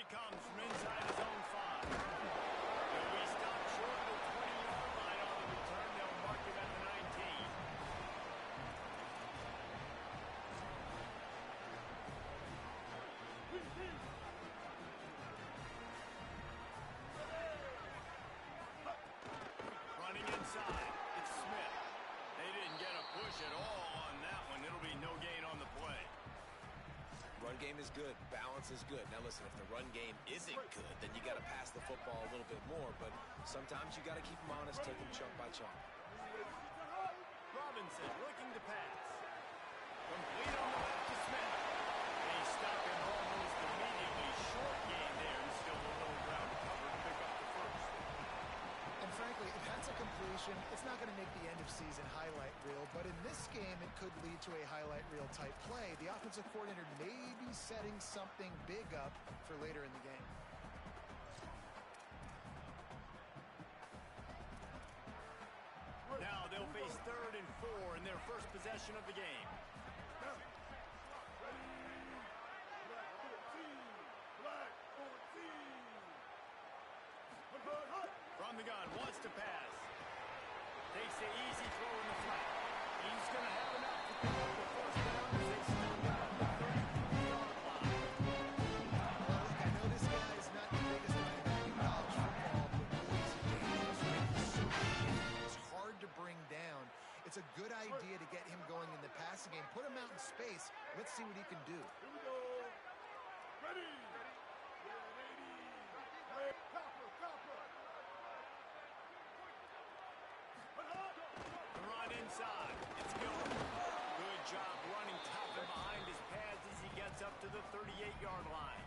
he comes from inside his own 5. He'll be stopped short of the 20-yard line on the return. They'll mark him at the 19. Running inside, it's Smith. They didn't get a push at all on that one. It'll be no gain on the play. Run game is good. Balance is good. Now listen, if the run game isn't good, then you got to pass the football a little bit more. But sometimes you got to keep them honest, take them chunk by chunk. Robinson looking to pass. Complete on the left to Smith. They stop him almost immediately. Short gain there. And still a little ground to cover to pick up the first. And frankly, if that's a completion, it's not going to make the end-of-season highlight reel. But in this game, it could lead to a highlight reel type play. The offensive coordinator may be setting something big up for later in the game. Now they'll face 3rd and 4 in their first possession of the game. From the gun, wants to pass. Takes the easy throw in the flat. He's going to have enough to pick up the first down as they still got the 33-yard line. Well, look, I know this guy is not the biggest running back in college football, but boy, is he dangerous. He's so big. It's hard to bring down. It's a good idea to get him going in the passing game. Put him out in space. Let's see what he can do. Here we go. Ready. The run inside. It's Miller. Good job running top and behind his pads as he gets up to the 38-yard line.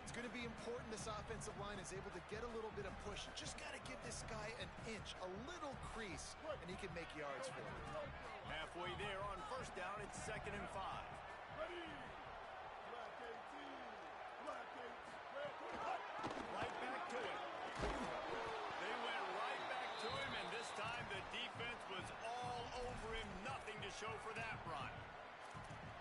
It's going to be important this offensive line is able to get a little bit of push. You just got to give this guy an inch, a little crease, and he can make yards for you. Halfway there on first down, it's 2nd and 5. Ready. Black 18. Black 18. Right back to him. They went right back to him, and this time the defense was all over him. Nothing to show for that run.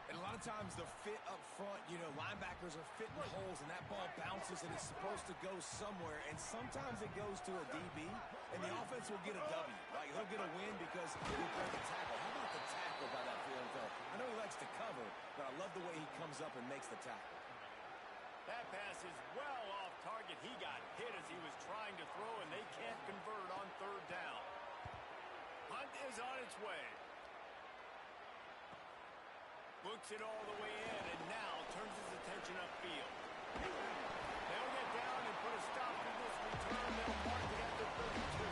And a lot of times the fit up front, you know, linebackers are fitting holes, and that ball bounces, and it's supposed to go somewhere. And sometimes it goes to a DB, and the offense will get a W. Like, he'll get a win because he'll break a tackle. How about the tackle by that field goal? I know he likes to cover, but I love the way he comes up and makes the tackle. That pass is well off target. He got hit as he was trying to throw, and they can't convert on 3rd down. Hunt is on its way. Looks it all the way in, and now turns his attention upfield. They'll get down and put a stop to this return. They'll mark it at the 32.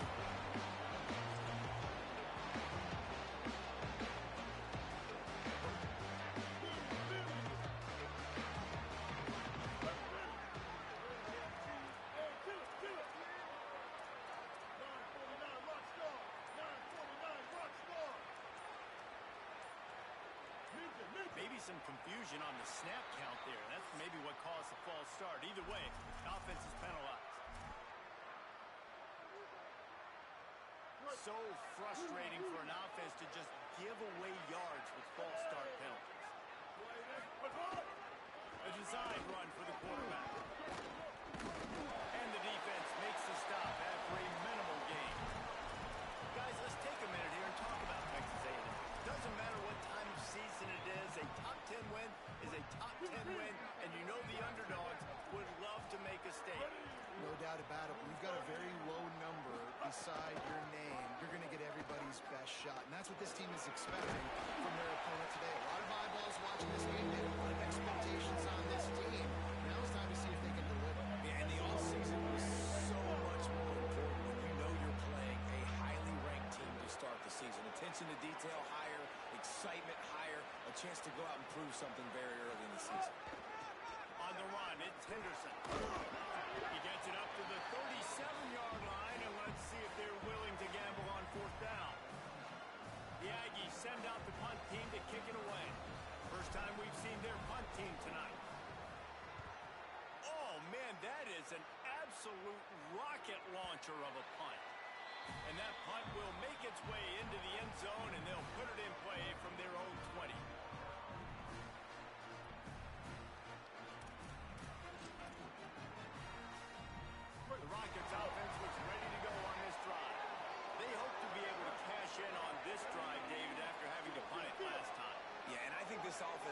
Maybe some confusion on the snap count there. That's maybe what caused the false start. Either way, offense is penalized. So frustrating for an offense to just give away yards with false start penalties. A design run for the quarterback. And the defense makes the stop after a minimal gain. Guys, let's take a minute here and talk about Texas A&M. Doesn't matter what time of season it is, a top 10 win is a top 10 win, and you know the underdogs would love to make a statement. No doubt about it. When you've got a very low number beside your name, you're going to get everybody's best shot, and that's what this team is expecting from their opponent today. A lot of eyeballs watching this game. They have a lot of expectations on this team. Now it's time to see if they can deliver. Yeah, and the offseason was so much more important when you know you're playing a highly ranked team to start the season. Attention to detail higher, excitement higher, a chance to go out and prove something very early in the season. On the run, it's Henderson. He gets it up to the 37-yard line, and let's see if they're willing to gamble on 4th down. The Aggies send out the punt team to kick it away. First time we've seen their punt team tonight. Oh, man, that is an absolute rocket launcher of a punt. And that punt will make its way into the end zone, and they'll put it in play from their own 20.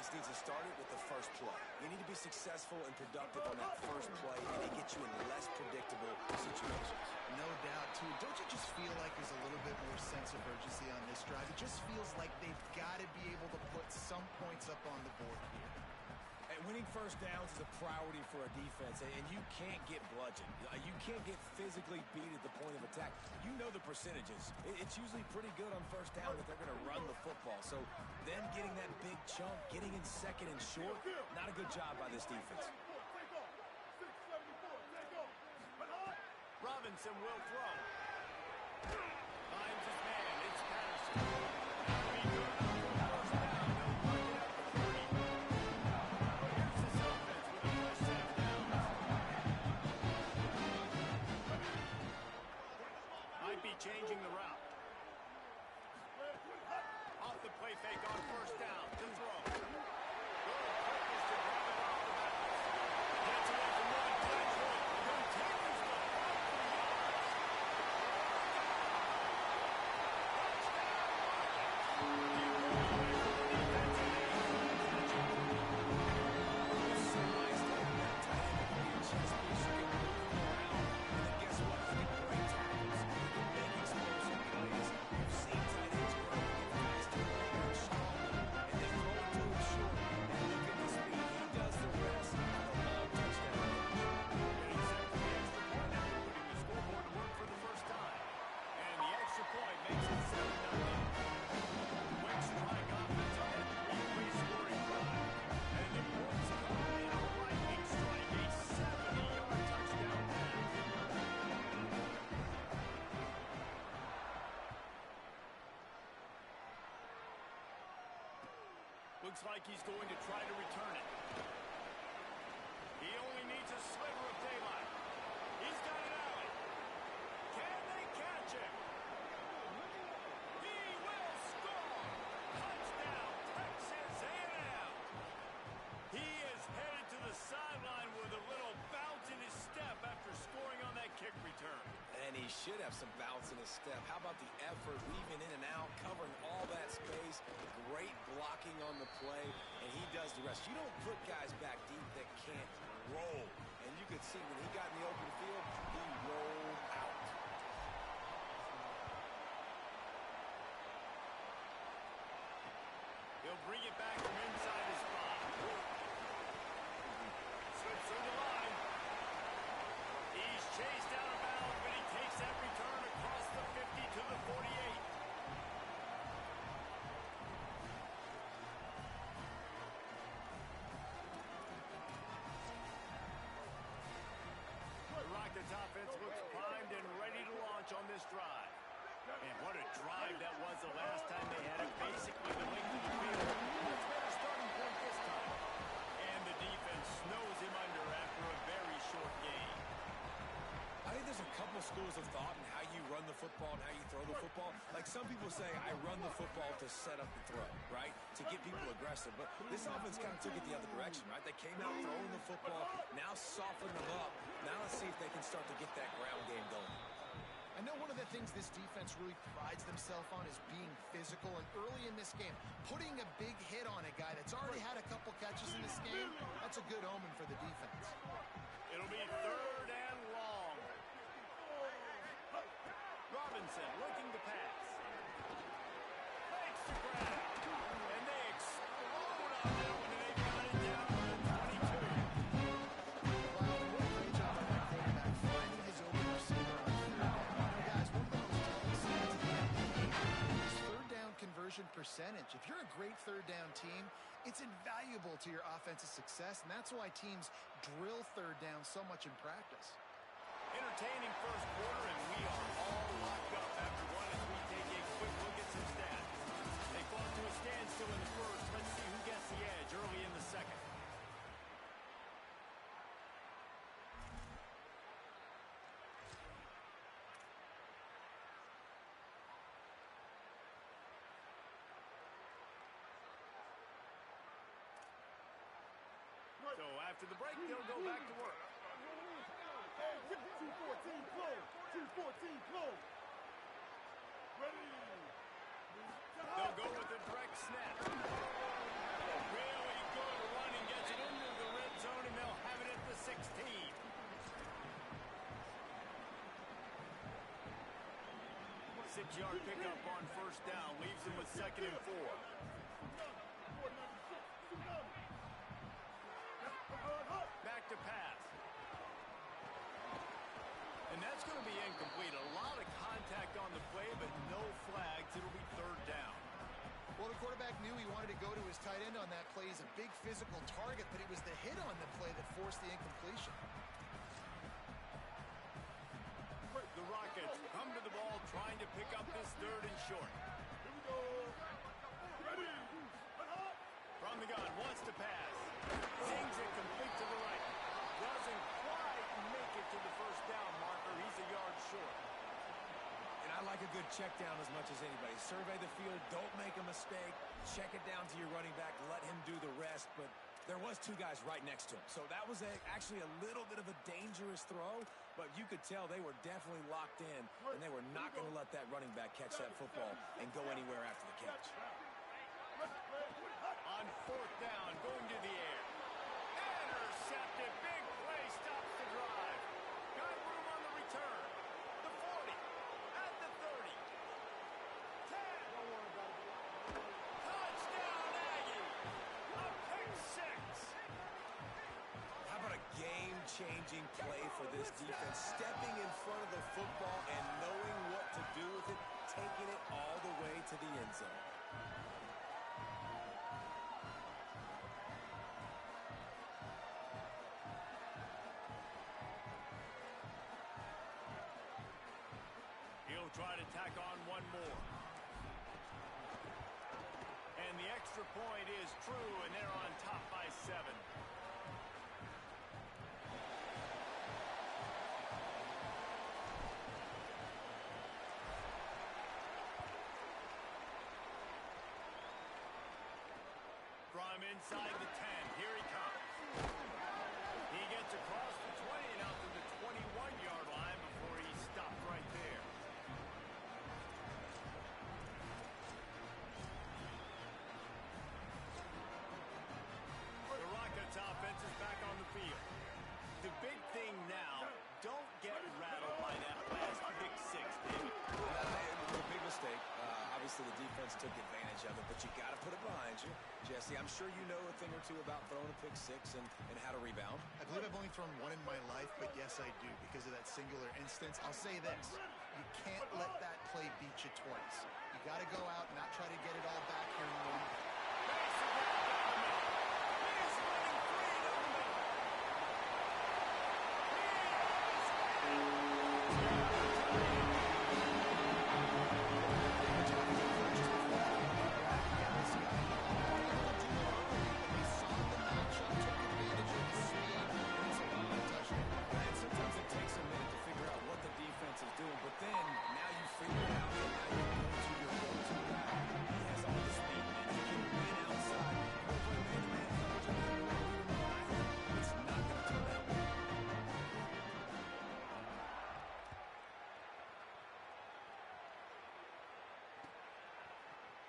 offense needs to start it with the first play. You need to be successful and productive on that first play, and it gets you in less predictable situations. No doubt, too. Don't you just feel like there's a little bit more sense of urgency on this drive? It just feels like they've got to be able to put some points up on the board here. And winning first downs is a priority for a defense, and you can't get bludgeoned. You can't get physically beat at the point of attack. You know the percentages. It's usually pretty good on first down that they're going to run the football. So them getting that big chunk, getting in second and short, not a good job by this defense. Robinson will throw. Finds his man. It's Patterson. That'll be good enough for a first down. They'll mark it at the 30. Here's this offense with a fresh set of downs. Might be changing the route. Off the play fake on first down. To throw. Good quickness to grab it off the bounce. Gets away from one. Touchdown. Continues to run for yards. Looks like he's going to try to return it. He only needs a sliver of daylight. He's got an alley. Can they catch him? He will score! Touchdown, Texas A&M! He is headed to the sideline with a little bounce in his step after scoring on that kick return. And he should have some bounce in his step. How about the effort, weaving in and out, covering all that space, great blocking on the play, and he does the rest. You don't put guys back deep that can't roll. And you could see when he got in the open field, he rolled out. He'll bring it back from inside his spot. Slips through the line. He's chased out of bounds, but he takes that return across the 50 to the 48. The Rockets offense looks primed and ready to launch on this drive. And what a drive that was the last time they had it. Basically the length of the field. Much better starting point this time. And the defense snows him under after a very short game. I think there's a couple schools of thought in how you run the football and how you throw the football. Like some people say, I run the football to set up the throw, right? To get people aggressive. But this offense kind of took it the other direction, right? They came out throwing the football, now softened them up. Now let's see if they can start to get that ground game going. I know one of the things this defense really prides themselves on is being physical, and early in this game, putting a big hit on a guy that's already had a couple catches in this game, that's a good omen for the defense. It'll be third and long. Robinson looking to pass. Fakes the grab. And they explode on that one, and they've got it down to the 22. Wow, what a great job by that quarterback finding his open receiver on third down. You know, guys, one of the most telling stats of the game is third down conversion percentage. If you're a great third down team, it's invaluable to your offensive success, and that's why teams drill third down so much in practice. Entertaining first quarter, and we are all locked up after one as we take a quick look at some stats. They fought to a standstill in the first. Let's see who gets the edge early in the second. So after the break, they'll go back to work. 214 close. 214 close. Ready. They'll go with a direct snap. Really 6-yard pickup on first down. Leaves them with 2nd and 4. Back to pass. And that's going to be incomplete. A lot of contact on the play, but no flags. It'll be 3rd down. Well, the quarterback knew he wanted to go to his tight end on that play. He's a big physical target, but it was the hit on the play that forced the incompletion. The Rockets come to the ball trying to pick up this 3rd and short. Here we go. Ready. From the gun, wants to pass. Sings it complete to the right. Doesn't quite make it to the 1st down marker. He's a yard short. And I like a good check down as much as anybody. Survey the field, don't make a mistake. Check it down to your running back, let him do the rest. But there was 2 guys right next to him. So that was actually a little bit of a dangerous throw, but you could tell they were definitely locked in, and they were not going to let that running back catch that football and go anywhere after the catch. On 4th down, going to the air. Intercepted. Big play stops the drive. Got room on the return. The 40. At the 30. 10. Touchdown, Aggie. A pick 6. How about a game-changing play for this defense? Stepping in front of the football and knowing what to do with it, taking it all the way to the end zone. He'll try to tack on one more. And the extra point is true, and they're on top by 7. From inside the 10, here he comes. He gets across the 20 and out to the 21-yard line before he stopped right there. The Rockets offense is back on the field. The big thing now, don't get rattled by that last pick 6, David. It was a big mistake. Obviously, the defense took advantage of it, but you got to put it behind you. Jesse, I'm sure you know a thing or two about throwing a pick 6 and how to rebound. I believe I've only thrown one in my life, but yes, I do, because of that singular instance. I'll say this. You can't let that play beat you twice. You got to go out and not try to get it all back here in one.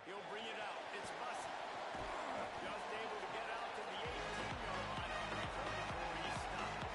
He'll bring it out. It's Bussy. Just able to get out to the 18-yard line on the return before he stopped.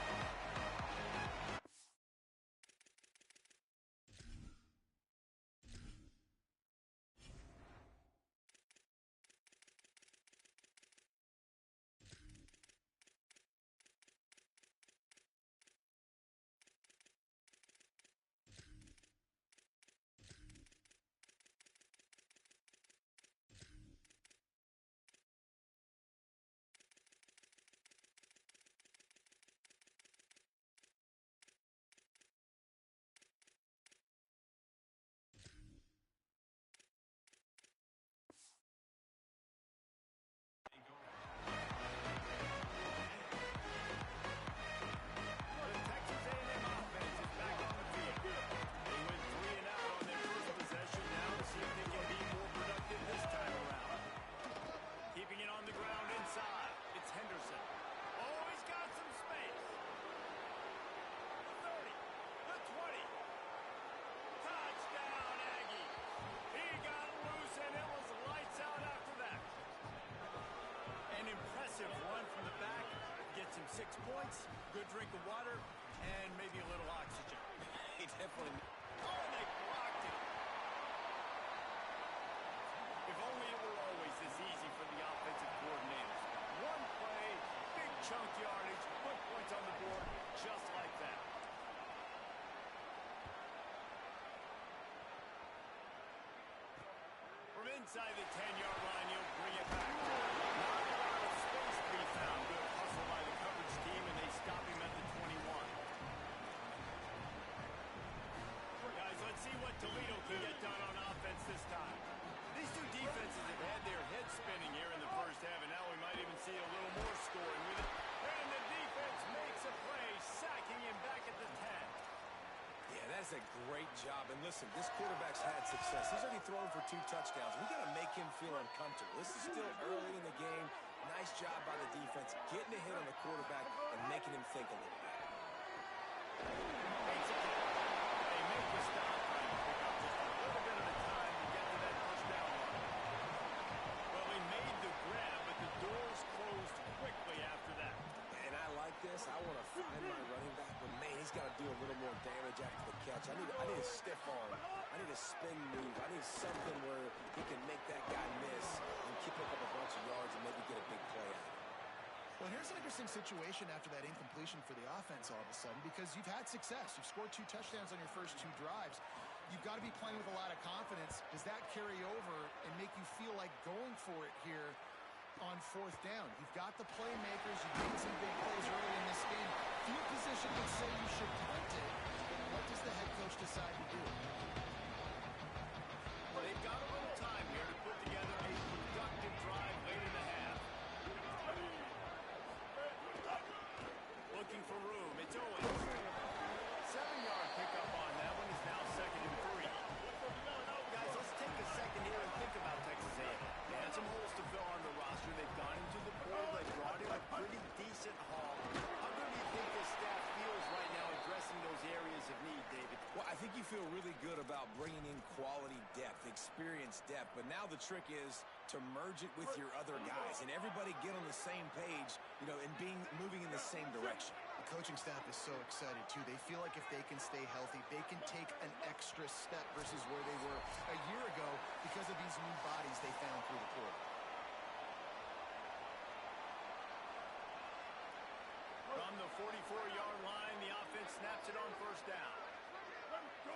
Gets him 6 points, good drink of water, and maybe a little oxygen. He definitely... Oh, and they blocked it. chunk yardage, put points on the board just like that. From inside the 10-yard line, you'll bring it back. Not a lot of space to be found. Good hustle by the coverage team, and they stop him at the 21. Guys, let's see what Toledo can get done on offense this time. These two defenses have had their heads spinning here in the first half, and now we might even see a little more scoring with it. And the defense makes a play, sacking him back at the 10. Yeah, that's a great job. And listen, this quarterback's had success. He's already thrown for 2 touchdowns. We got to make him feel uncomfortable. This is still early in the game. Nice job by the defense, getting a hit on the quarterback and making him think a little bit. They make the stop, trying to pick up just a little bit of the time to get to that first down line. Well, he made the grab, but the doors closed quickly after that. And I like this. I want to find my running back, but man, he's got to do a little more damage after the catch. I need a stiff arm. I need a spin move. I need something where he can make that guy miss and keep up a bunch of yards and maybe get a big play out of it. Well, here's an interesting situation after that incompletion for the offense all of a sudden, because you've had success. You've scored 2 touchdowns on your first 2 drives. You've got to be playing with a lot of confidence. Does that carry over and make you feel like going for it here on 4th down? You've got the playmakers. You've made some big plays early in this game. Field position would say you should punt it. What does the head coach decide to do? Well, they've got a little time here to put together a productive drive late in the half. Looking for room. It's Owens. 7-yard pickup on that one. Is now 2nd and 3. Guys, let's take a second here and think about Texas A&M. They had some holes to fill on the roster. They've gone into the portal. They brought in a pretty decent haul. How good do you think this staff feels right now addressing those areas of need, David? Well, I think you feel really good about bringing in quality depth, experience depth, but now the trick is to merge it with your other guys and everybody get on the same page, and moving in the same direction. The coaching staff is so excited, too. They feel like if they can stay healthy, they can take an extra step versus where they were a year ago because of these new bodies they found through the portal. From the 44-yard line, the offense snaps it on 1st down. Let's go.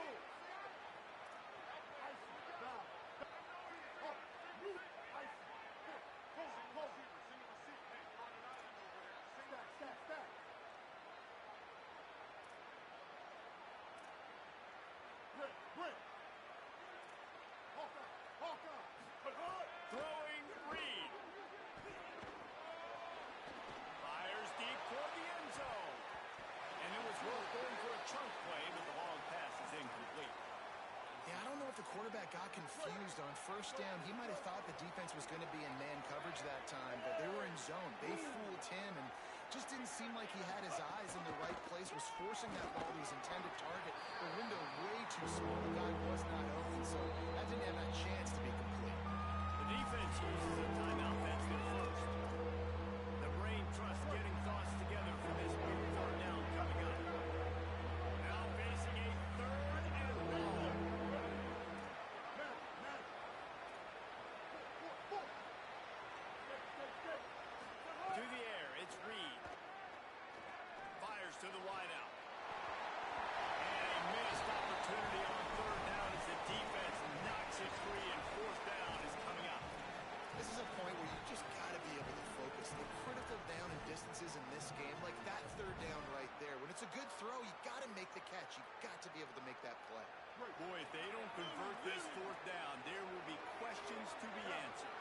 Throwing Reed. Fires deep toward the end zone. And it was Wolf going for a chunk play, but the long pass is incomplete. Yeah, I don't know if the quarterback got confused on 1st down. He might have thought the defense was going to be in man coverage that time, but they were in zone. They fooled him and just didn't seem like he had his eyes in the right place, was forcing that ball to his intended target. The window way too small. The guy was not open, so that didn't have that chance to be complete. The defense uses a timeout. That's their first. The brain trust getting thoughts together for this big 3rd down coming up. Now facing a 3rd and long. To the air, it's Reed. Fires to the wideout. And a missed opportunity on 3rd down as the defense knocks it free, and 4th down is coming up. This is a point where you just got to be able to focus. The critical down and distances in this game, like that 3rd down right there. When it's a good throw, you got to make the catch. You got to be able to make that play. Boy, if they don't convert this 4th down, there will be questions to be answered.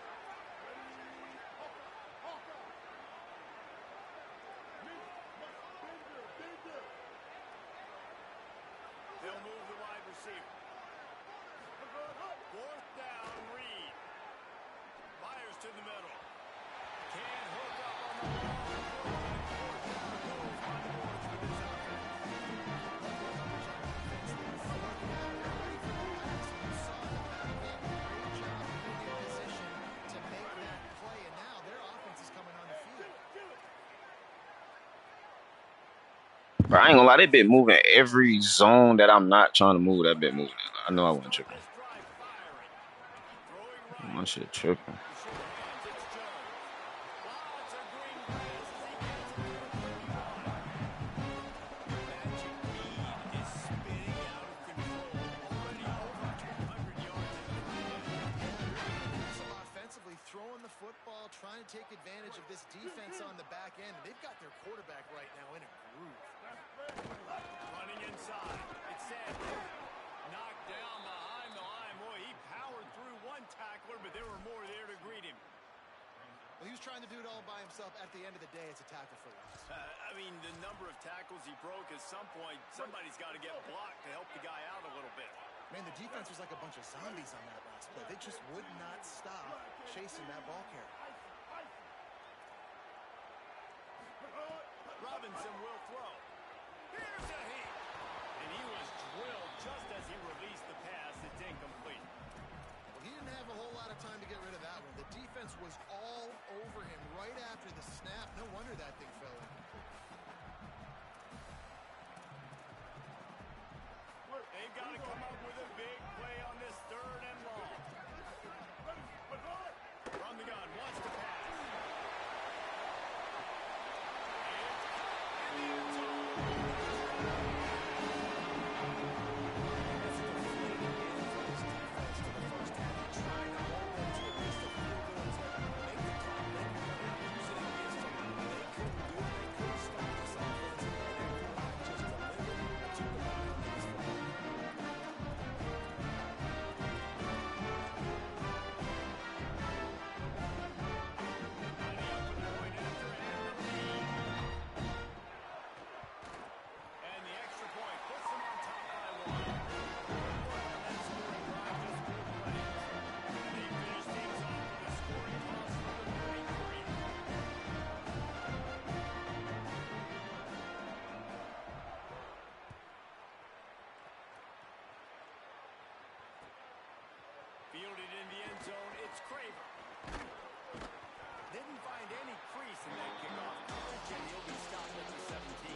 They'll move the wide receiver. 4th down, Reed. Fires to the middle. Can't hook up on the long. 4th down goes by the boards for this offense. To make that play, and now their offense is coming on the field. Bro, I ain't gonna lie, that bit moving every zone that I'm not trying to move. That bit moving. I know I wasn't tripping. My shit tripping. Lots of green grass as he gets it take advantage of this defense on the back end. They've got their quarterback right now in a groove. Running inside. It's Sanders. Knocked down behind the line. Boy, he powered through one tackler, but there were more there to greet him. Well, he was trying to do it all by himself. At the end of the day, it's a tackle for loss. I mean, the number of tackles he broke, at some point, somebody's got to get blocked to help the guy out a little bit. Man, the defense was like a bunch of zombies on that last play. They just would not stop chasing that ball carrier. Robinson will throw. Here's a hit. And he was drilled just as he released the pass. It's incomplete. Well, he didn't have a whole lot of time to get rid of that one. The defense was all over him right after the snap. No wonder that thing fell in. They've got to come up with a big play on this 3rd and long. From the gun, wants to pass. It's in the end zone. That's a deflating game for this defense to the first half. Trying to hold them to at least a field goal to make the clock. Then you're going to use it against them. They couldn't do it. They couldn't stop this offense. And the clock just delivered to the Vikings for them. And the extra point puts them on top by 1. That scoring drive just blew away. And they finish things off with a scoring toss for the 33. Fielded in the end zone, it's Craver. Didn't find any crease in that kickoff coverage, and he'll be stopped at the 17.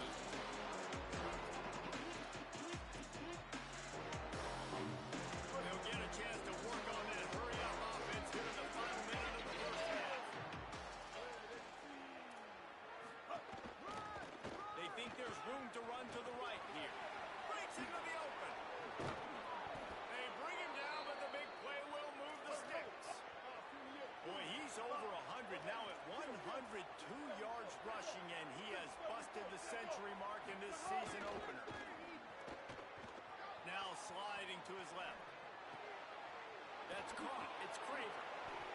They'll get a chance to work on that hurry-up offense here in the final minute of the first half. They think there's room to run to the right here. Breaks into the open. They bring him down, but the big play will move the sticks. Boy, he's over 100 now at 102 yards rushing, and he has busted the century mark in this season opener. Now sliding to his left. That's caught. It's Craver.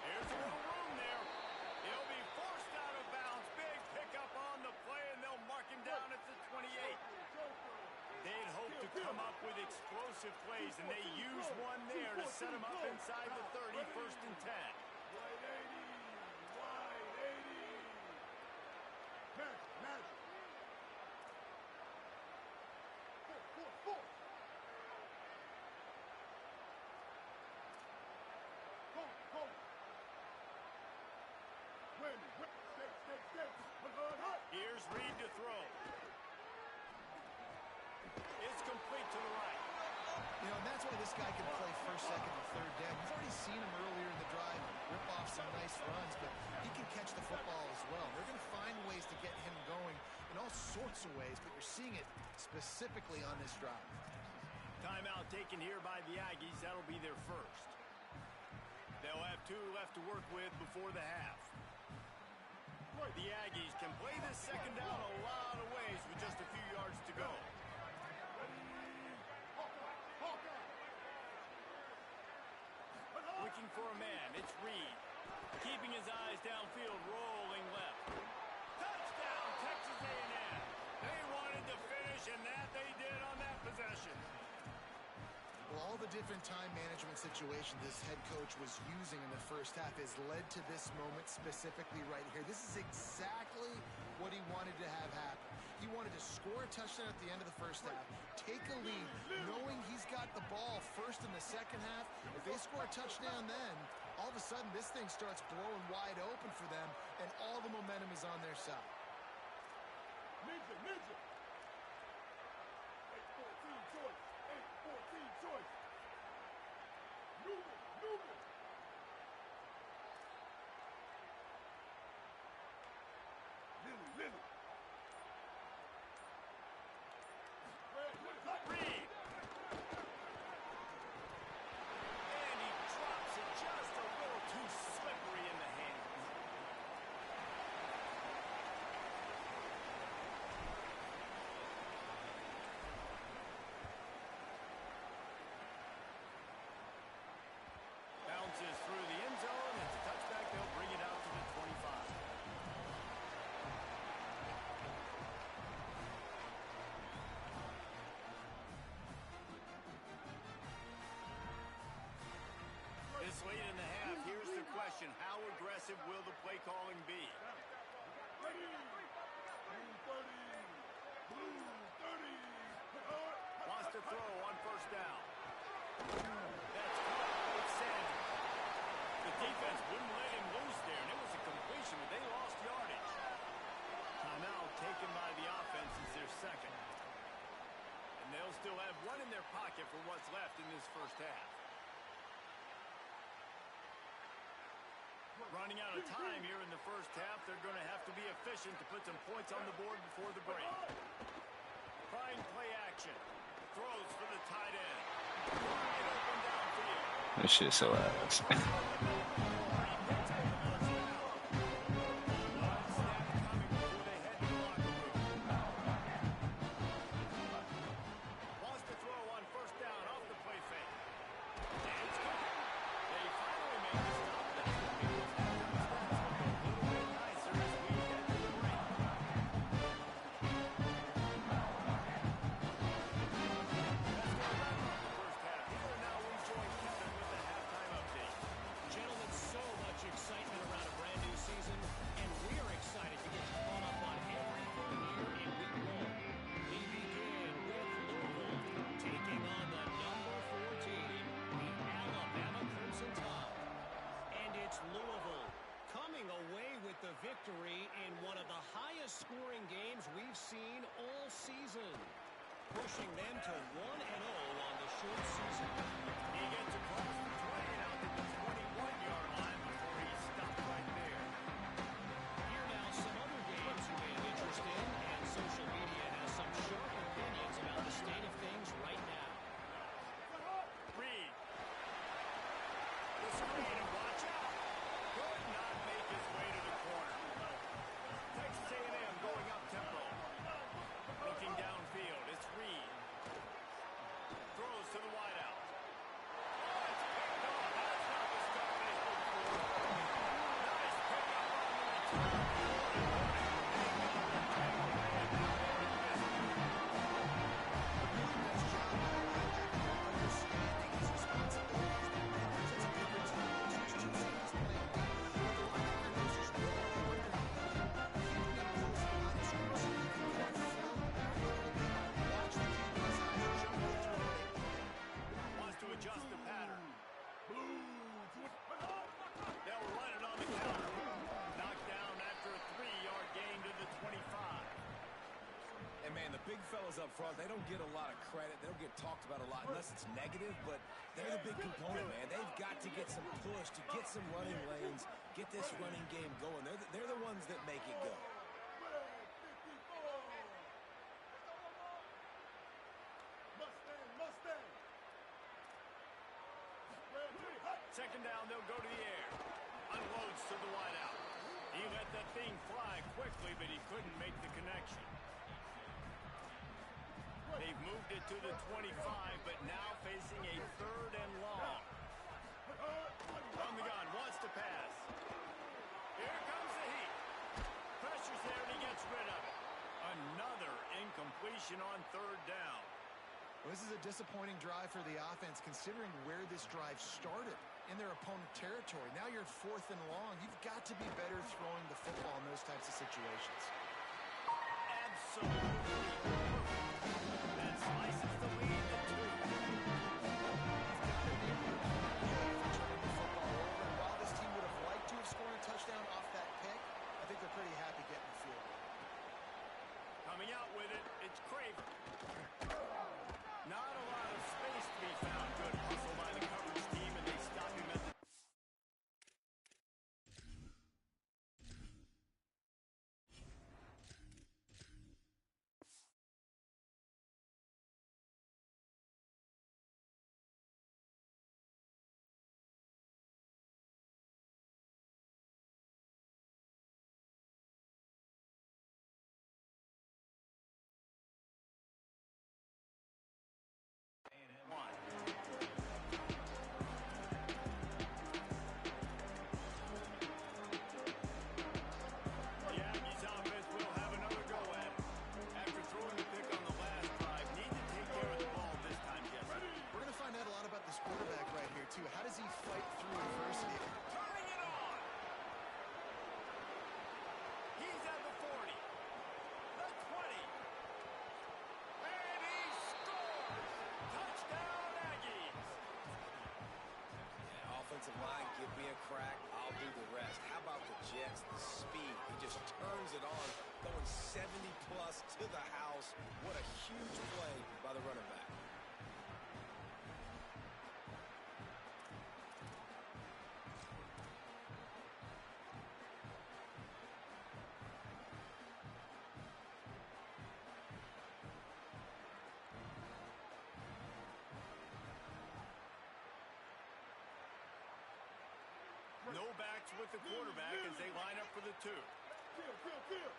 There's a little room there. He'll be forced out of bounds. Big pickup on the play, and they'll mark him down at the 28. They'd hope to come up with explosive plays, and they use one there to set him up inside the 30, 1st and 10. Here's Reed to throw. It's complete to the right. You know, and that's why this guy can play 1st, 2nd, and 3rd down. You've already seen him earlier in the drive rip off some nice runs, but he can catch the football as well. They're going to find ways to get him going in all sorts of ways, but you're seeing it specifically on this drive. Timeout taken here by the Aggies. That'll be their first. They'll have 2 left to work with before the half. The Aggies can play this 2nd down a lot of ways with just a few yards to go. Looking for a man. It's Reed. Keeping his eyes downfield, rolling left. Touchdown, Texas A&M. They wanted to finish, and that they did on that possession. Well, all the different time management situations this head coach was using in the first half has led to this moment specifically right here. This is exactly what he wanted to have happen. He wanted to score a touchdown at the end of the first half, take a lead, knowing he's got the ball first in the second half. If they score a touchdown then, all of a sudden this thing starts blowing wide open for them, and all the momentum is on their side. Ninja. 8-14 choice. 8-14 choice. Newman. Lily. Reed. And he drops it just a little too slippery in the hand. aggressive will the play calling be? Ready. Blue 30. Blue 30. Wants to throw on first down. That's caught. It's Sanders. The defense wouldn't let him loose there, and it was a completion, but they lost yardage. Timeout taken by the offense is their second. And they'll still have one in their pocket for what's left in this first half. Running out of time here in the first half. They're going to have to be efficient to put some points on the board before the break. Trying play action. Throws for the tight end. Wide open downfield. This shit's so ass. Victory in one of the highest scoring games we've seen all season, pushing them to 1-0 on the short season. He gets across the 20 out to the 21-yard line before he stopped right there. Here now some other games you may have interest in, and social media has some sharp opinions about the state of things right now. Reed. The screen, and watch out. Could not make his way to the corner. Texas A&M going up tempo. Looking downfield, it's Reed. Throws to the wideout. Oh, it's picked off. That's not the stuff they hoped for. Nice pickup on the return. Wants to adjust the pattern. They'll run it on the counter. Knocked down after a 3-yard gain to the 25. And, man, the big fellas up front, they don't get a lot of credit. They don't get talked about a lot unless it's negative, but they're the big component, man. They've got to get some push, to get some running lanes, get this running game going. They're the ones that make it go. Mustang. Second down, they'll go to the air. Unloads to the wideout. He let that thing fly quickly, but he couldn't make the connection. They've moved it to the 25, but now facing a 3rd and long. From the gun, wants to pass. Here comes the heat. Pressure's there, and he gets rid of it. Another incompletion on 3rd down. Well, this is a disappointing drive for the offense, considering where this drive started in their opponent territory. Now you're 4th and long. You've got to be better throwing the football in those types of situations. Absolutely. That slices the lead to 2. While this team would have liked to have scored a touchdown off that pick, I think they're pretty happy getting the field. Coming out with it, it's Craven. Not a lot of space to be found. Good hustle by the coverage team, and they stop him at the a crack, I'll do the rest. How about the Jets, the speed? He just turns it on, going 70-plus to the house. What a huge play by the running back. No backs with the quarterback as they line up for the 2. Kill.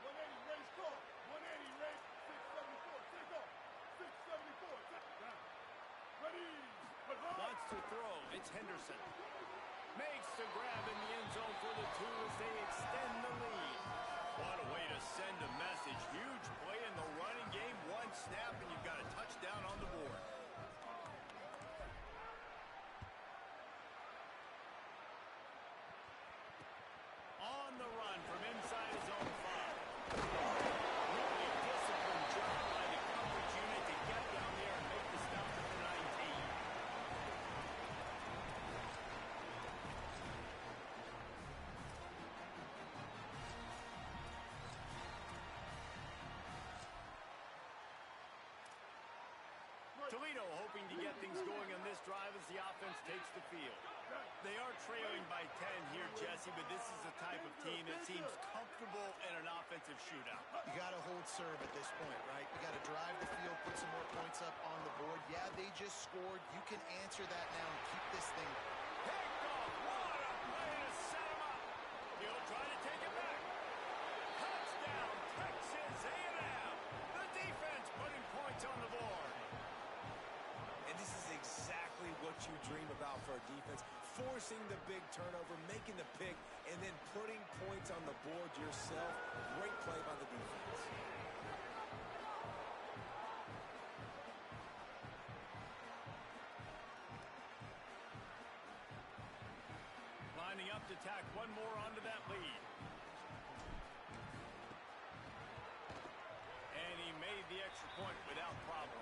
180, race call. 180, race. 674, take off. 674, take down. Ready. Wants to throw. It's Henderson. Makes the grab in the end zone for the 2 as they extend the lead. What a way to send a message. Huge play in the running game. One snap and you've got a touchdown on the board. On the run from inside his own 5. Really disciplined job by the coverage unit to get down there and make the stop at the 19. Toledo hoping to get things going on this drive as the offense takes the field. They are trailing by 10 here, Jesse, but this is the type of team that seems comfortable in an offensive shootout. You got to hold serve at this point, right? You got to drive the field, put some more points up on the board. Yeah, they just scored. You can answer that now and keep this thing. Picked off. What a play to set him up. He'll try to take it back. Touchdown, Texas A&M. The defense putting points on the board. And this is exactly what you dream about for a defense. Forcing the big turnover, making the pick, and then putting points on the board yourself. Great play by the defense. Lining up to tack one more onto that lead. And he made the extra point without problem.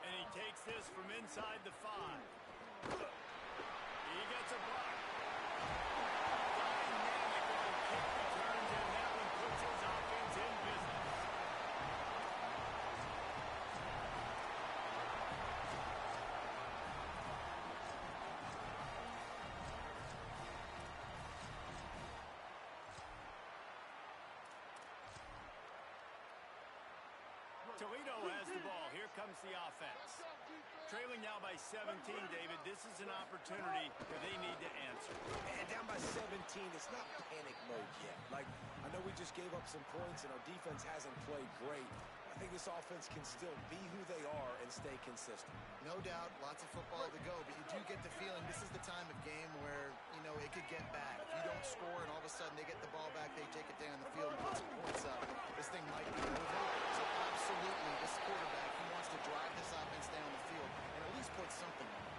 And he takes this from inside the 5. He gets a block. Dynamic little kick returns, and that one puts his offense in business. Toledo has the ball. Here comes the offense. Trailing now by 17, David. This is an opportunity where they need to answer. And down by 17, it's not panic mode yet. Like, I know we just gave up some points and our defense hasn't played great. I think this offense can still be who they are and stay consistent. No doubt, lots of football to go, but you do get the feeling this is the time of game where, you know, it could get bad. If you don't score and all of a sudden they get the ball back, they take it down the field and put some points up, this thing might be over. So absolutely, this quarterback, he wants to drive this offense down the field and at least put something on it.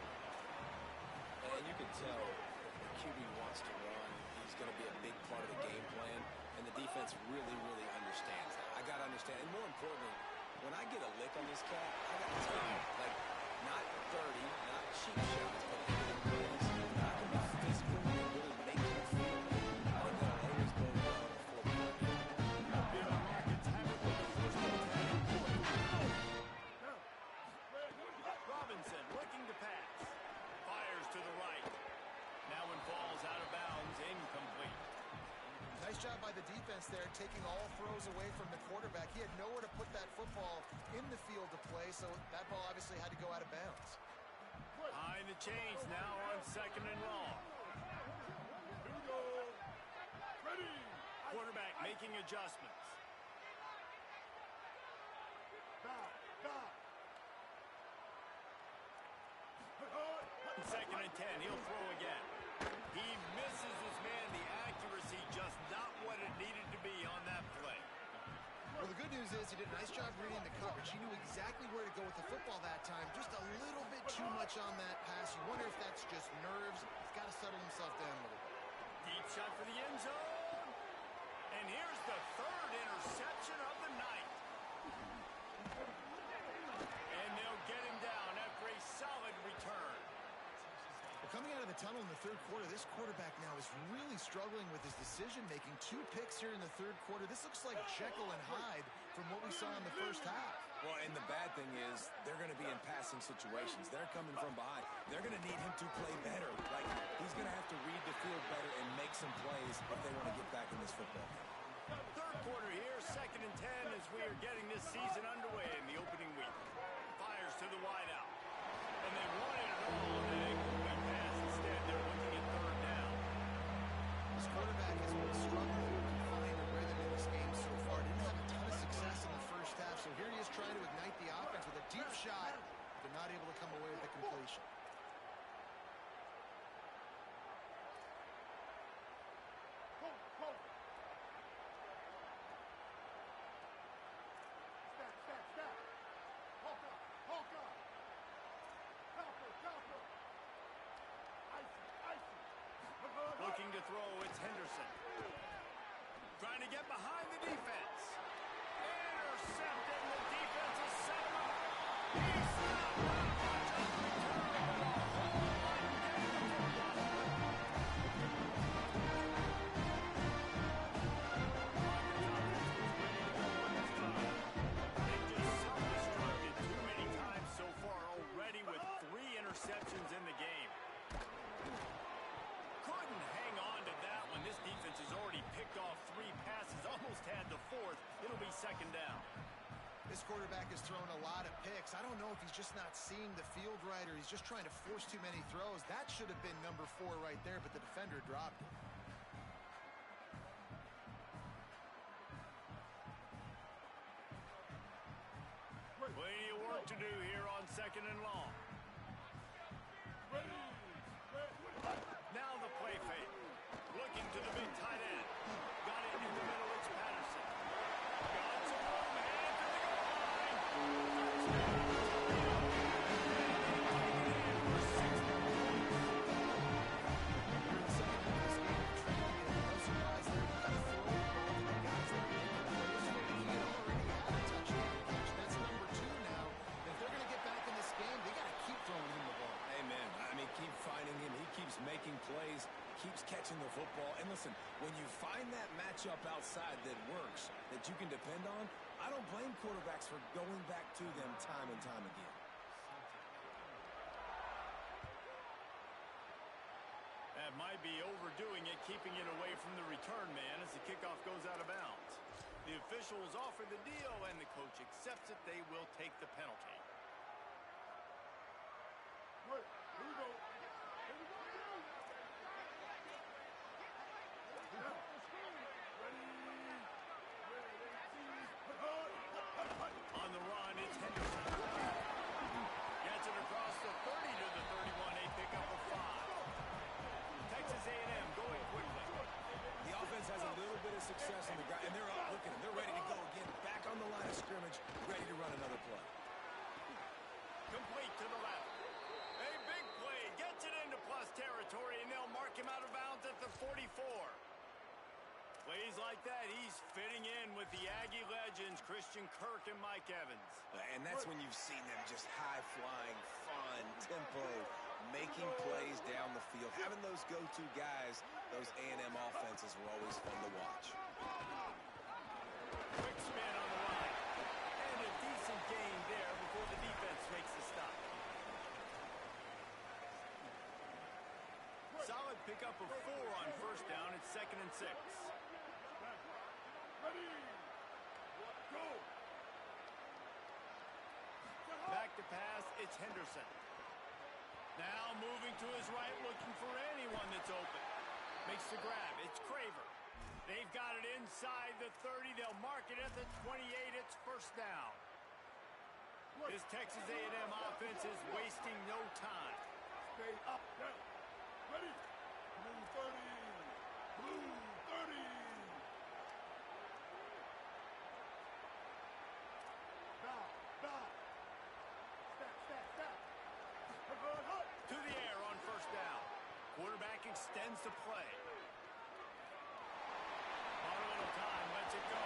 And you can tell the QB wants to run. He's going to be a big part of the game plan, and the defense really, really understands that. I got to understand, and more importantly, when I get a lick on this cat, I got to tell you, like, not dirty, not cheap shots, but hitting plays, not going to be physical and really make you feel. I think that'll always go well before we get here. The Rockets have it with the first attack. Robinson looking to pass. Fires to the right. Now one falls out of bounds, incomplete. Nice job by the defense there, taking all throws away from the quarterback. He had nowhere to put that football in the field to play, so that ball obviously had to go out of bounds. Behind the chains now on 2nd and long. Here we go. Ready. Quarterback making adjustments. Down. 2nd and 10, he'll throw again. He misses his man. The accuracy just not what it needed to be on that play. Well, Well, the good news is he did a nice job reading the coverage. He knew exactly where to go with the football that time. Just a little bit too much on that pass. You wonder if that's just nerves. He's got to settle himself down a little bit. Deep shot for the end zone. And here's the third interception of the night. And they'll get him down after a solid return. Well, coming out of the tunnel in the third quarter, this quarterback now is really struggling with his decision-making. 2 picks here in the third quarter. This looks like Jekyll and Hyde from what we saw in the first half. Well, and the bad thing is they're going to be in passing situations. They're coming from behind. They're going to need him to play better. Like, he's going to have to read the field better and make some plays if they want to get back in this football game. Third quarter here, 2nd and 10 as we are getting this season underway in the opening week. Fires to the wideout. And they wanted it all on that incomplete pass. Instead, they're looking at 3rd down. This quarterback has been struggling to find a rhythm in this game so far. Didn't have a ton of success in the first half, so here he is trying to ignite the offense with a deep shot. They're not able to come away with the completion. Looking to throw, it's Henderson. Trying to get behind the defense. Intercepted, the defense is set him up. He's stopped. Watch out, return, and a whole lot of getting the football. They've just self-destructed too many times so far already with 3 interceptions in the game. Couldn't hang on to that one. This defense has already picked off 3 passes, almost had the 4th. It'll be 2nd down. This quarterback has thrown a lot of picks. I don't know if he's just not seeing the field right or he's just trying to force too many throws. That should have been number 4 right there, but the defender dropped it. Plenty of work to do here on 2nd and long. Now the play fake. Looking to the big tight end. Got it in the middle. It's Patterson. Got some room. Headed to the goal line. That's number 2 now. If they're going to get back in this game, they got to keep throwing him the ball. Amen. I mean, keep finding him. He keeps making plays, keeps catching the football. And listen, when you find that matchup outside that works, that you can depend on, I don't blame quarterbacks for going back to them time and time again. That might be overdoing it, keeping it away from the return man as the kickoff goes out of bounds. The officials offer the deal, and the coach accepts it. They will take the penalty. Here we go. Here we go. On the run, it's Henderson. Gets it across the 30 to the 31. A pickup of 5. Texas A&M going quickly. The offense has a little bit of success on the ground, and they're up. Look at them. They're ready to go again. Back on the line of scrimmage, ready to run another play. Complete to the left. A big play. Gets it into plus territory, and they'll mark him out of bounds at the 44. Plays like that, he's fitting in with the Aggie legends, Christian Kirk and Mike Evans. And that's when you've seen them just high-flying, fun, tempo, making plays down the field. Having those go-to guys, those A&M offenses were always fun to watch. Quick spin on the line. And a decent gain there before the defense makes the stop. Solid pickup of 4 on 1st down. It's 2nd and 6. Ready. Go. Back to pass, it's Henderson. Now moving to his right, looking for anyone that's open. Makes the grab, it's Craver. They've got it inside the 30. They'll mark it at the 28. It's 1st down. This Texas A&M offense is wasting no time. Stay up. Down. Ready. Blue 30. Blue 30. extends the play. On a little time, lets it go.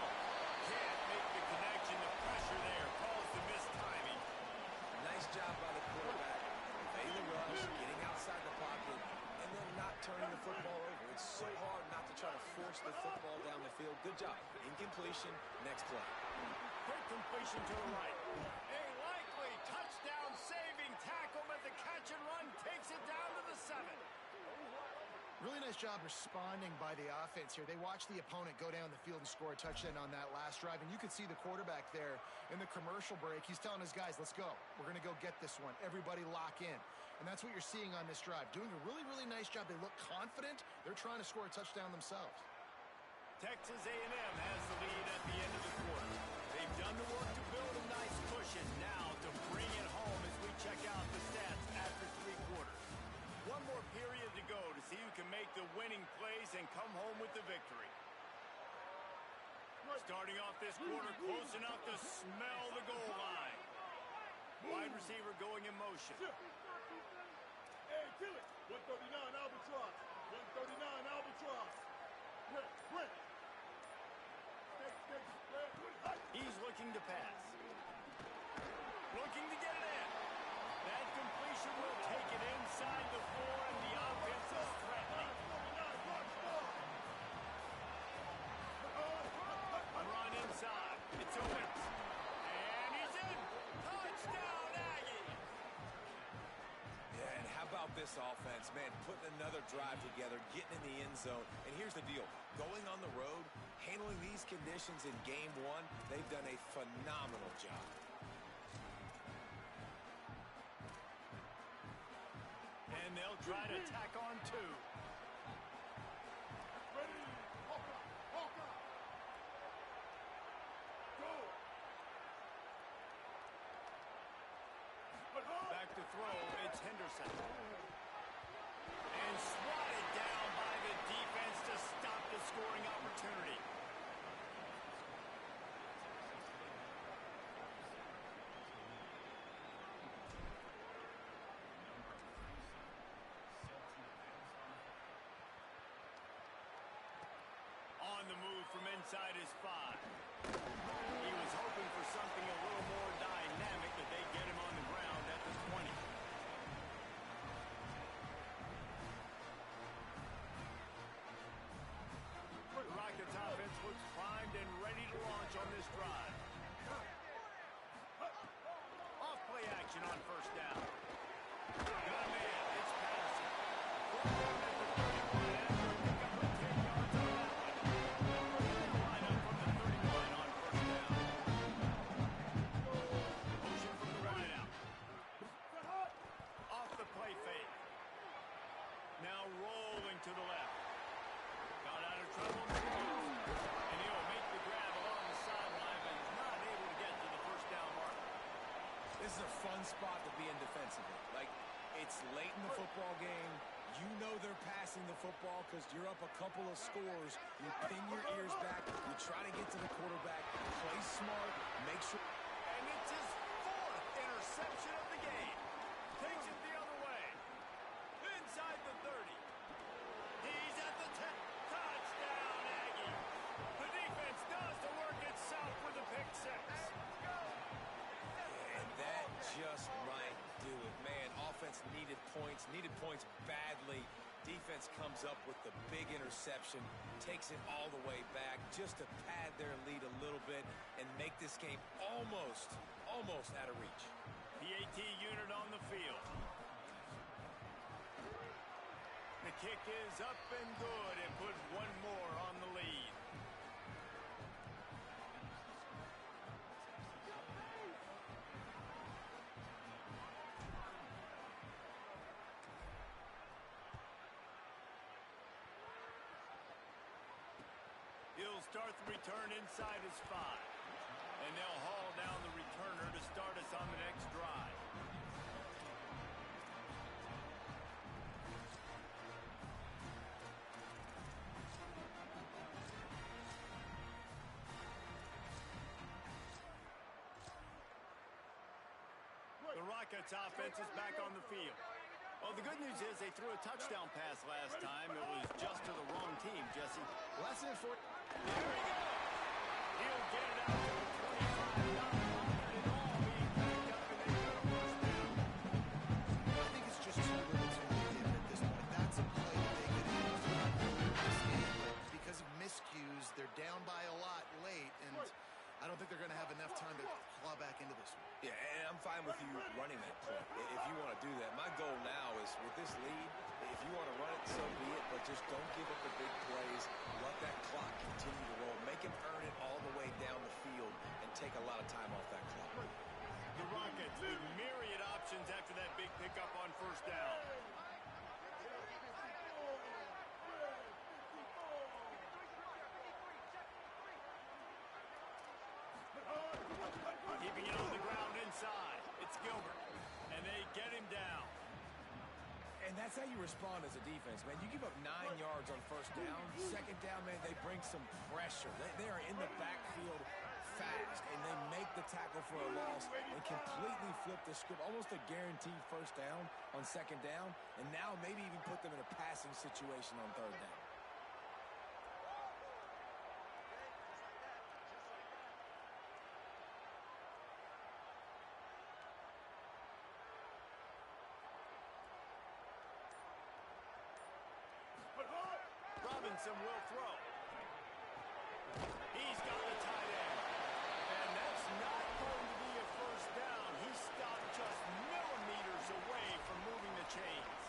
Can't make the connection. The pressure there calls the missed timing. Nice job by the quarterback. Evading the rush, getting outside the pocket, and then not turning the football over. It's so hard not to try to force the football down the field. Good job. Incompletion. Next play. Quick completion to the right. A likely touchdown-saving tackle, but the catch and run takes it down to the 7. Really nice job responding by the offense here. They watched the opponent go down the field and score a touchdown on that last drive, and you could see the quarterback there in the commercial break. He's telling his guys, let's go. We're going to go get this one. Everybody lock in. And that's what you're seeing on this drive. Doing a really, really nice job. They look confident. They're trying to score a touchdown themselves. Texas A&M has the lead at the end of the quarter. They've done the work to build a nice cushion. Now to bring it home as we check out the stats after 3 quarters. One more period to go to see who can make the winning plays and come home with the victory. Starting off this quarter, close enough to smell the goal line. Wide receiver going in motion. Hey, kill it. 139 Albatross. 139 Albatross. Brent. He's looking to pass. Looking to get it in. That completion will take it inside the 4, and the offense is threatening. Run inside. It's Owens. And he's in. Touchdown, Aggie. Yeah, and how about this offense, man? Putting another drive together, getting in the end zone. And here's the deal. Going on the road, handling these conditions in game 1, they've done a phenomenal job. And they'll try to tack on 2. Ready. Hawkeye. Go. Back to throw, it's Henderson. And swatted down by the defense to stop the scoring opportunity. On the move from inside his 5. He was hoping for something a little more dynamic, but they get him on the ground at the 20. The Rockets offense looks primed and ready to launch on this drive. Off play action on first down. Got a man. It's Patterson. Line up from the 31 on first down. Motion from the wideout. Off the play fake. Now rolling to the left. Got out of trouble. And he'll make the grab along the sideline, but he's not able to get to the first down mark. This is a fun spot to be in defensively. Like, it's late in the football game. You know they're passing the football because you're up a couple of scores. You pin your ears back. You try to get to the quarterback. Play smart. Make sure. And it's his 4th interception of the game. Takes it the other way. Inside the 30. He's at the 10. Touchdown, Aggie. The defense does the work itself with a pick 6. And that just might do it. Man, offense needed points badly. Defense comes up with the big interception, takes it all the way back just to pad their lead a little bit and make this game almost out of reach. The AT unit on the field. The kick is up and good and put one more on the lead. He'll start the return inside his 5. And they'll haul down the returner to start us on the next drive. The Rockets offense is back on the field. Well, the good news is they threw a touchdown pass last time. It was just to the wrong team, Jesse. Well, that's it for... There he goes. He'll get it out to the 25. Not bothered at all being picked up, and they got a first down. I think it's just too little too late, David, at this point. That's a play that they could have used in this game. But because of miscues, they're down by a lot late, and I don't think they're going to have enough time to claw back into this one. Yeah, and I'm fine with you running that play if you want to do that. My goal now is with this lead, if you want to run it, so be it, but just don't give up the big plays. Let that clock continue to roll. Make him earn it all the way down the field and take a lot of time off that clock. The Rockets with myriad options after that big pickup on first down. Keeping it on the ground inside. It's Gilbert. And they get him down. And that's how you respond as a defense, man. You give up 9 yards on first down. Second down, man, they bring some pressure. They are in the backfield fast, and they make the tackle for a loss and completely flip the script. Almost a guaranteed first down on second down, and now maybe even put them in a passing situation on third down. Robinson will throw. He's got the tight end. And that's not going to be a first down. He stopped just millimeters away from moving the chains.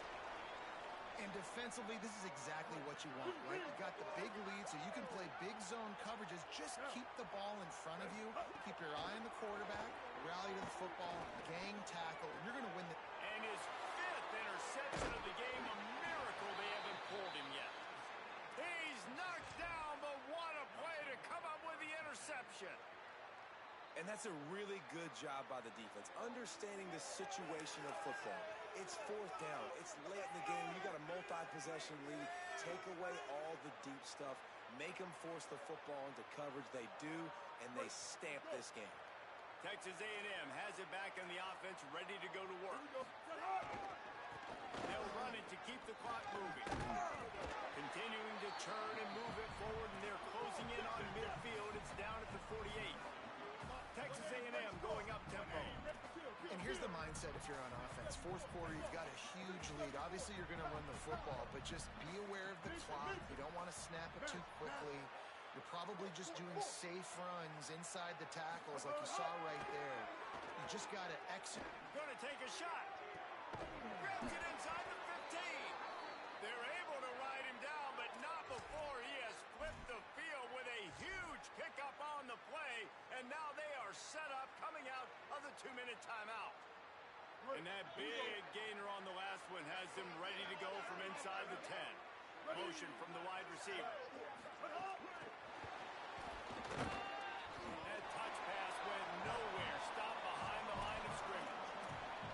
And defensively, this is exactly what you want, right? You got the big lead, so you can play big zone coverages. Just keep the ball in front of you. Keep your eye on the quarterback. Rally to the football. Gang tackle. And you're going to win the... And his 5th interception of the game. A miracle they haven't pulled him yet. He's knocked down, but what a play to come up with the interception. And that's a really good job by the defense, understanding the situation of football. It's fourth down. It's late in the game. You got a multi-possession lead. Take away all the deep stuff. Make them force the football into coverage. They do, and they stamp this game. Texas A&M has it back on the offense, ready to go to work. They'll run it to keep the clock moving. Continuing to churn and move it forward, and they're closing in on midfield. It's down at the 48. Texas A&M going up tempo. And here's the mindset if you're on offense. Fourth quarter, you've got a huge lead. Obviously, you're going to run the football, but just be aware of the clock. You don't want to snap it too quickly. You're probably just doing safe runs inside the tackles like you saw right there. You just got to exit. Going to take a shot. Grabs it inside the 15. They're able to ride him down, but not before he has flipped the field with a huge pickup on the play. And now they are set up coming out of the 2-minute timeout. And that big gainer on the last one has them ready to go from inside the 10. Motion from the wide receiver. That touch pass went nowhere. Stopped behind the line of scrimmage.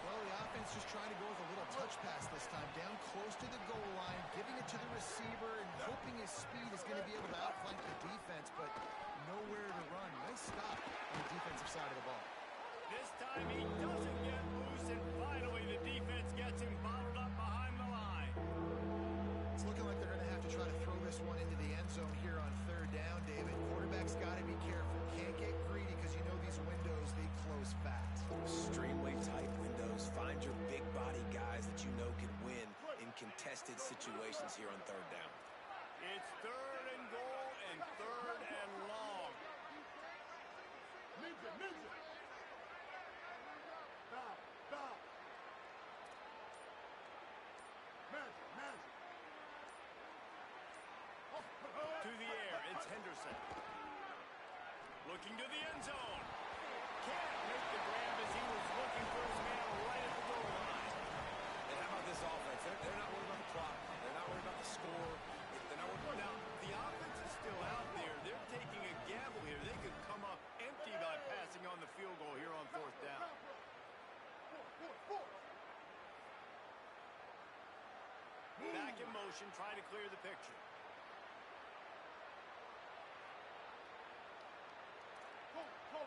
Well, the offense just trying to go with a little touch pass this time. Down close to the goal line, giving it to the receiver and hoping his speed is going to be able to outflank the defense, but nowhere to run. Nice stop on the defensive side of the ball. This time he doesn't get loose, and finally the defense gets him bottled up behind the line. It's looking like they're going to have to try to throw this one into the end zone here on third down, David. Quarterback's got to be careful. Can't get greedy because you know these windows, they close fast. Extremely tight windows. Find your big body guys that you know can win in contested situations here on third down. It's 3rd and goal and 3rd and long. Ninja. Stop. Magic. To the air, it's Henderson. Looking to the end zone. Can't make the grab as he was looking for his man right at the goal line. And how about this offense? They're not worried about the clock. They're not worried about the score. They're not worried about... Now, the offense is still out there. They're taking a gamble here. They could come up empty by passing on the field goal here on 4th down. Back in motion, trying to clear the picture. Hold.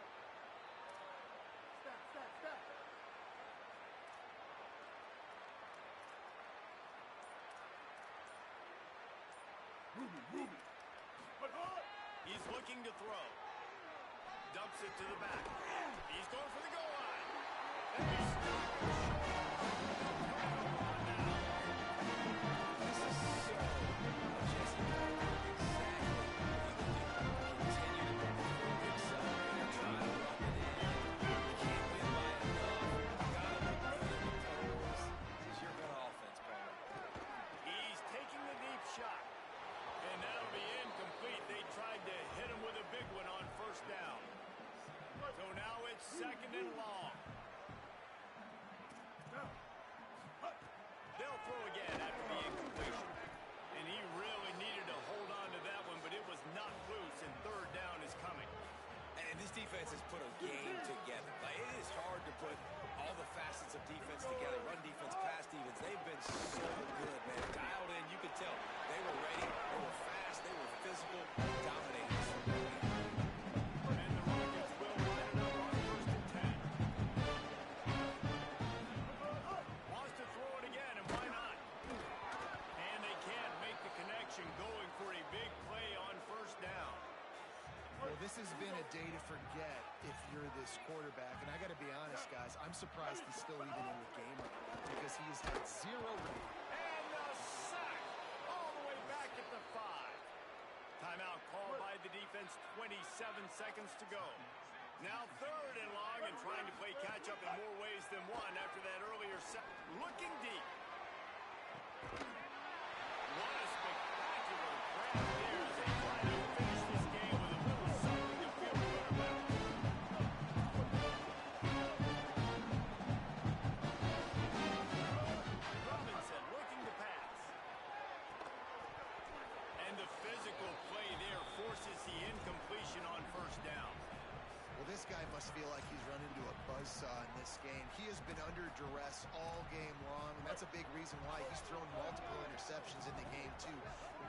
Stop. He's looking to throw. Dumps it to the back. He's going for the goal line. And he's stopped short. This is so just exactly continue to perform the accelerator, try to rub it in. You can't win by enough. Gotta look good in the post. This is your good offense, Carter. He's taking the deep shot. And that'll be incomplete. They tried to hit him with a big one on first down. So now it's second and long. They'll throw again after the incompletion. And he really needed to hold on to that one, but it was not loose, and third down is coming. And this defense has put a game together. Like, it is hard to put all the facets of defense together. Run defense, pass defense. They've been so good, man. Dialed in, you could tell. They were ready. They were fast. They were physical. Dominating. And the Rockets will line it up on first and 10. Wants to throw it again, and why not? And they can't make the connection, going for a big play on first down. Well, this has been a day to forget if you're this quarterback. And I got to be honest, guys, I'm surprised he's still even in the game right now because he has had 0. And the sack all the way back at the 5. Timeout called by the defense, 27 seconds to go. Now third and long, and trying to play catch-up in more ways than one after that earlier set. Looking deep. What a spectacular grab there as they try to finish this game with a little something to feel good about. Robinson looking to pass. And the physical play there forces the incompletion on first down. Well, this guy must feel like he's run into a buzzsaw in this game. He has been under duress all game long, and that's a big reason why he's thrown multiple interceptions in the game, too.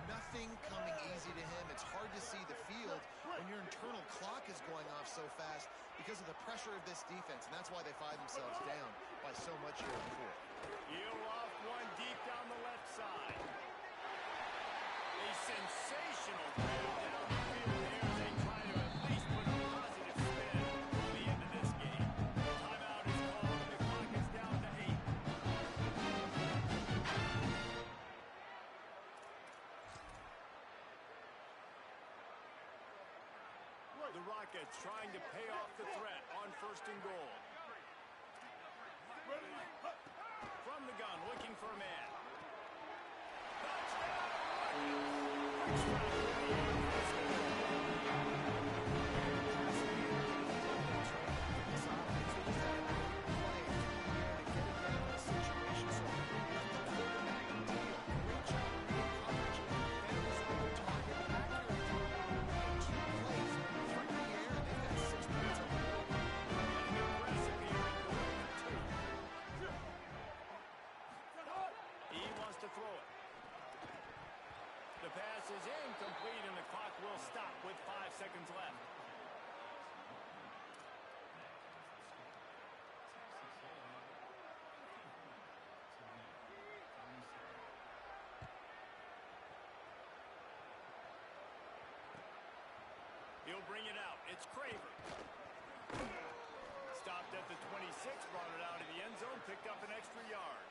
Nothing coming easy to him. It's hard to see the field when your internal clock is going off so fast because of the pressure of this defense, and that's why they find themselves down by so much here in the fourth. He'll off one deep down the left side. A sensational grab down the field there as they try to at least put a positive spin on the end of this game. Timeout is called, and the clock is down to 8. The Rockets trying to pay off the threat on first and goal. From the gun, looking for a man. He wants to throw it. The pass is incomplete, and the clock will stop with 5 seconds left. He'll bring it out. It's Craver. Stopped at the 26, brought it out of the end zone, picked up an extra yard.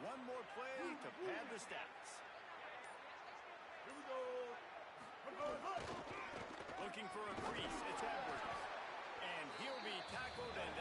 One more play to pad the stats. Here we go. Looking for a crease. It's Edwards. And he'll be tackled, and